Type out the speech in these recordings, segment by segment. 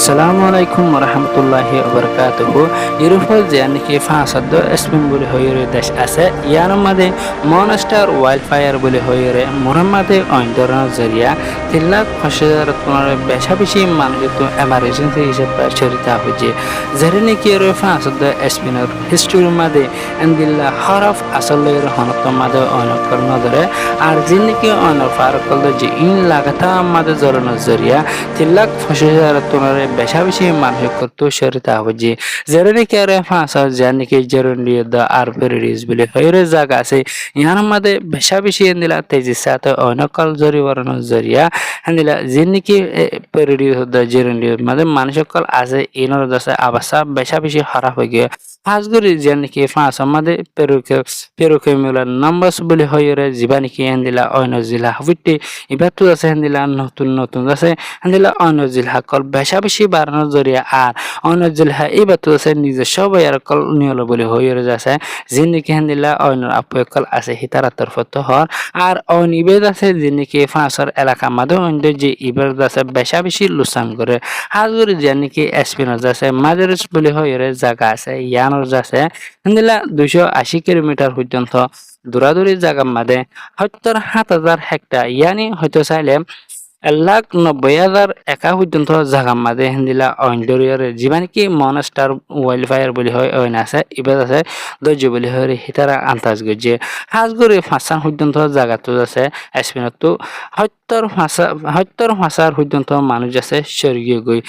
Assalamualaikum warahmatullahi wabarakatuh. Irufol janiki fasaddo esmin boli hoyore desh ase yanar made monster wildfire boli hoyore muhammade oindorna zariya tillak fasharat kunare besha beshi manjito emergency hisab chorita hoje zarini ki ro fasaddo esminor history made andilla haraf asalleer honato made onakor nadare ar jinniki onor farakol je in lagata made zorona zariya tillak fasharat kunare বেশা বেশি মানুষ করতো শরীতা হজি জেরেনি কেরে ফাঁসা জানি কি জেরুন্ডি দা আরপেরিস বলে হইরে জায়গা আছে ইয়ার মধ্যে বেশা বেশি এন্দিলা তেজি সাথে অনকল জরি বরণ জরিয়া এন্দিলা জিনি কি পেরিডি দা জেরুন্ডি মধ্যে মানুষ কল আছে ইনর দশা আবাসা বেশা বেশি খারাপ হয়ে গিয়ে ফাঁসগুরি জানি কি ফাঁসা মধ্যে পেরুকে মিলা নাম্বারস বলে হইরে জীবানি কি এন্দিলা অন্য জিলা হইতে ইবাতু আছে এন্দিলা নতুন নতুন আছে এন্দিলা অন্য জিলা কল বেশা বেশি বাড়ানোর জরিয়া আর অন্য জিলা ইবাতু আছে নিজে সবাই আর কল নিয়ল বলে হইরে যাচ্ছে জিন্দিকি হেন্দিলা অন্য আপকল আছে হিতারা তরফত হর আর অনিবেদ আছে জিন্দিকি ফাঁসর এলাকা মাঝে অন্য যে ইবেদ আছে বেশা বেশি লুসান করে হাজগুরি জানিকি এসপিনর যাচ্ছে মাঝারিস বলে হইরে জায়গা আছে ইয়ানোর যাচ্ছে হেন্দিলা 280 কিলোমিটার পর্যন্ত দূরাদূরি জায়গা মাঝে ৭৭,০০০ হেক্টর ইয়ানি হয়তো চাইলে ১,৯০,০০০ একা পর্যন্ত জায়গা মাঝে হেন্দিলা অইন্ডোরিয়ারে জীবানিকি মনস্টার ওয়াইল্ডফায়ার বলি হয় অইন আছে ইবাদ আছে দৈর্য বলি হয় হিতারা আন্তাজ গজে হাজগুড়ি ফাঁসান পর্যন্ত জায়গাতো আছে এসপিনতো ৭০,০০০ পর্যন্ত মানুষ আছে স্বর্গীয় গই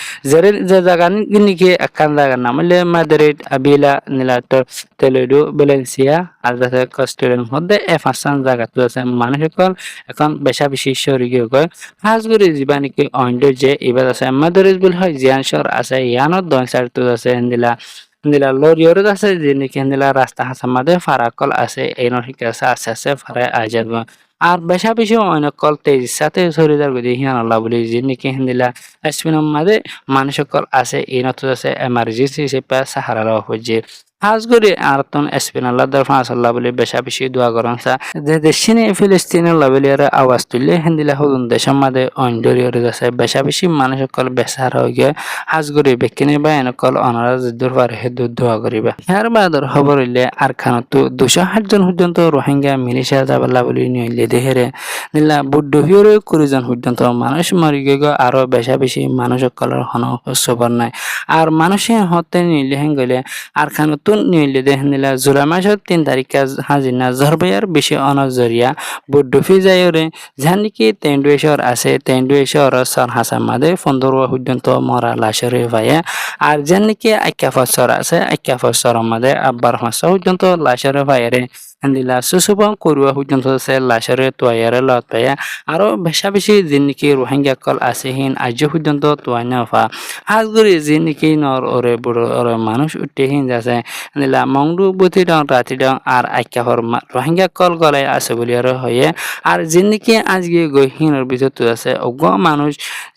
যে জায়গা নিকি একান জায়গার নাম হলে মাদ্রিদ আবিলা নীলাতর তেলেডু ভ্যালেন্সিয়া আর যাতে কস্টেলের মধ্যে ফাঁসান জায়গাতো আছে মানুষ এখন বেশা বেশি স্বর্গীয় গই হাজগুড়ি জীবানিকি অইন্ড যে ইবাদ আছে মাদ্রিদ বলি হয় জিয়ান শহর আছে ইয়ানোর দন সাইডতো আছে হেন্দিলা লরিয়র আছে যেনিকি হেন্দিলা রাস্তা হাসা মাঝে ফারাকল আছে এই নঠিক আছে আছে ফারায় আজাদ আর বেশা বেশি অনেক কল তেজ সাথে শরীরের গতি হিয়ান আল্লাহ বলি যেনিকি হেন্দিলা এসপিনের মাঝে মানুষ কল আছে এই নত আছে এমার্জেন্সি হিসেবে সাহারা হচ্ছে হাজগুড়ি আরতন এসপিন আল্লাহ দরফা আল্লাহ বলে বেশা বেশি দোয়া করেন যে দেশিনে ফিলিস্তিনের লাভেলিয়ার আওয়াজ তুললে হেন্দিলা হলুন দেশের মাঝে অন্ডরিয়র আছে বেশা বেশি মানুষ কল বেসার হয়ে গিয়ে হাজগুড়ি বেকিনে বা এনকল অনারা যুদ্ধর পারে দোয়া করিবে ইয়ার বাদর খবর হইলে আর খানতো 260 জন পর্যন্ত রোহিঙ্গা মিলিশিয়া যাবাল্লা বলি নিলে দেহেরে নিলা বুদ্ধহিয়র 20 জন পর্যন্ত মানুষ মরি গিয়ে আরো বেশা বেশি মানুষ কলর হন খবর নাই আর মানুষের হতে নিলে হেঙ্গলে আর খানতো নিলে দেখেন নিলা জুলাই মাসের 3 তারিখে হাজিনা জরবাইয়ার বেশি অনজরিয়া বুদ্ধফি যায়রে জানিকি তেন্ডুয়েশ্বর আছে তেন্ডুয়েশ্বর সর হাসান মাদে 15 পর্যন্ত মরা লাশরে ভাইয়া আর জানিকি আইকাফসর আছে আইকাফসর মাদে আব্বার হাসা পর্যন্ত লাশরে ভাইয়ারে দিলা সুসুবং করুয়া পর্যন্ত আছে লাশরে তোয়ারে লত পাইয়া আরো বেশা বেশি জিনিকি রোহিঙ্গা কল আছে হিন আজ পর্যন্ত তোয়াইনা ফা হাজগুড়ি জিনিকি নর ওরে বুড়ো ওরে মানুষ উঠে হিন যাচ্ছে নিলা মংডু বুতি ডং রাতি ডং আর আইকাফর রোহিঙ্গা কল গলায় আছে বলি আর হয়ে আর জিনিকি আজকে গহিনের ভিতর আছে অজ্ঞ মানুষ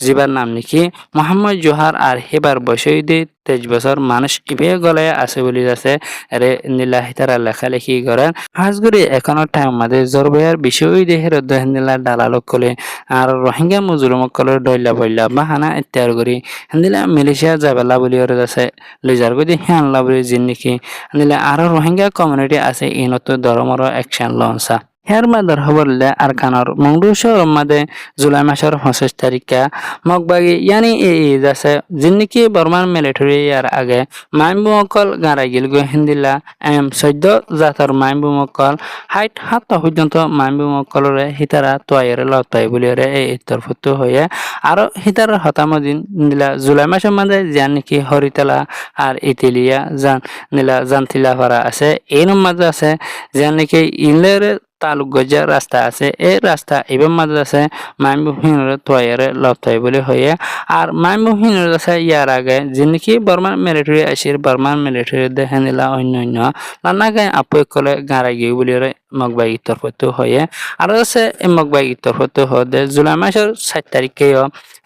জীবার নাম নাকি মোহাম্মদ জোহার আর হেবার বসইদে 23 বছর মানুষ ইবে গলায় আছে বলি আছে রে নীলা হিতারা লেখালেখি করেন হাজগুড়ি এখনো টাইম মাঝে জরবাইয়ার বিষয় দেহের নীলা ডালালক কলে আর রোহিঙ্গা মুজুরমক কলে ডইলা বইলা বাহানা ইত্যাদি করি নীলা মিলিশিয়া যাবেলা বলি ওর আছে লইজার গদি হিয়ানলা বলি জিনিকি নীলা আরো রোহিঙ্গা কমিউনিটি আছে ইনত ধর্মর অ্যাকশন লঞ্চা হের মাদার হবরলে আর খানর মংডুশর মাদে জুলাই মাসের 25 তারিখে মগবাগি ইয়ানি এই আছে জিন্নিকি বর্মান মিলিটারি ইয়ার আগে মাইমবুমকল গাঁড়াই গিল গো হিন্দিলা M14 জাতর মাইমবুমকল হাইট 7 পর্যন্ত মাইমবুমকলরে হিতারা তোয়ারে লতাই বলিরে এই তরফত হয়ে আর হিতার হতামদিন নিলা জুলাই মাসের মাঝে জানিকি হরিতলা আর ইতিলিয়া নিলা জানতিলা ভাড়া আছে এই মাঝে আছে জানিকি ইলের তালুক গজা রাস্তা আছে এই রাস্তা এবার মাঝে আছে মাইমবুহিনের তোয়ারে লতাই বলে হয়ে আর মাইমবুহিনের আছে ইয়ার আগে যিনিকি বর্মান মিলিটারি আসির বর্মান মিলিটারি দেখে নিলা অন্য নানা গায়ে আপই কলে গাঁড়াই গিয়ে বলি মগবাই তরফত হয়ে আর আছে মগবাই তরফত হতে জুলাই মাসের 7 তারিখে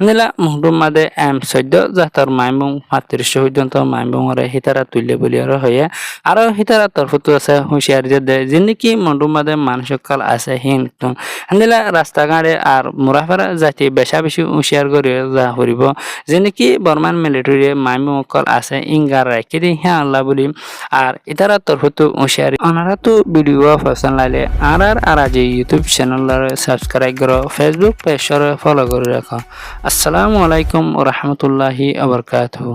নিলা মুহূর্তের মাঝে M14 জাতর মাইমবুং 35 পর্যন্ত মাইমবুংরে হিতারা তুললে বলি হয়ে আর হিতারা তরফত আছে হুঁশিয়ার যে যিনিকি মুহূর্তের মাঝে সকল আছে কিন্তু হান্দিলা রাস্তাঘাটে আর মুরাফারা জাতি বেশা বেশি হুঁশিয়ার করে যা করিব যে নাকি বর্মান মিলিটারি মাইমু সকল আছে ইঙ্গার রাখি দি হ্যাঁ আল্লাহ বলি আর ইতারা তরফতো হুঁশিয়ারি ওনারা তো ভিডিও পছন্দ লাগলে আর আজ ইউটিউব চ্যানেল সাবস্ক্রাইব করো ফেসবুক পেজ ফলো করে রাখো আসসালামু আলাইকুম ওয়া রাহমাতুল্লাহি ওয়া বারাকাতুহু।